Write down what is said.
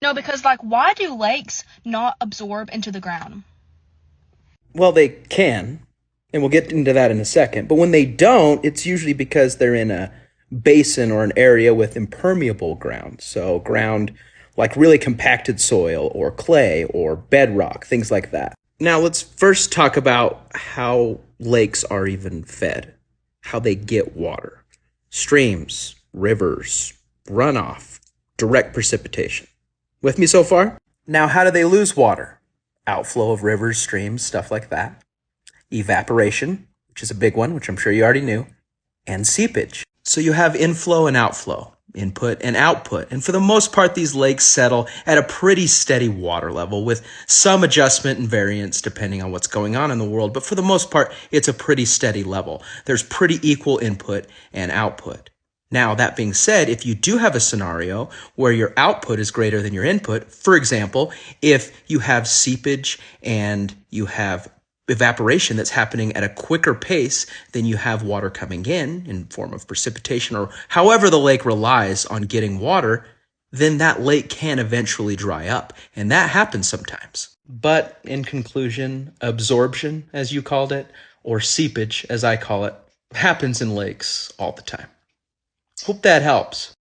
No, because like why do lakes not absorb into the ground? Well, they can, and we'll get into that in a second. But when they don't, it's usually because they're in a basin or an area with impermeable ground. So, ground like really compacted soil or clay or bedrock, things like that. Now, let's first talk about how lakes are even fed, how they get water. Streams, rivers, runoff, direct precipitation. With me so far? Now, how do they lose water? Outflow of rivers, streams, stuff like that. Evaporation, which is a big one, which I'm sure you already knew, and seepage. So you have inflow and outflow, input and output. And for the most part, these lakes settle at a pretty steady water level with some adjustment and variance depending on what's going on in the world. But for the most part, it's a pretty steady level. There's pretty equal input and output. Now, that being said, if you do have a scenario where your output is greater than your input, for example, if you have seepage and you have evaporation that's happening at a quicker pace than you have water coming in form of precipitation or however the lake relies on getting water, then that lake can eventually dry up. And that happens sometimes. But in conclusion, absorption, as you called it, or seepage, as I call it, happens in lakes all the time. Hope that helps.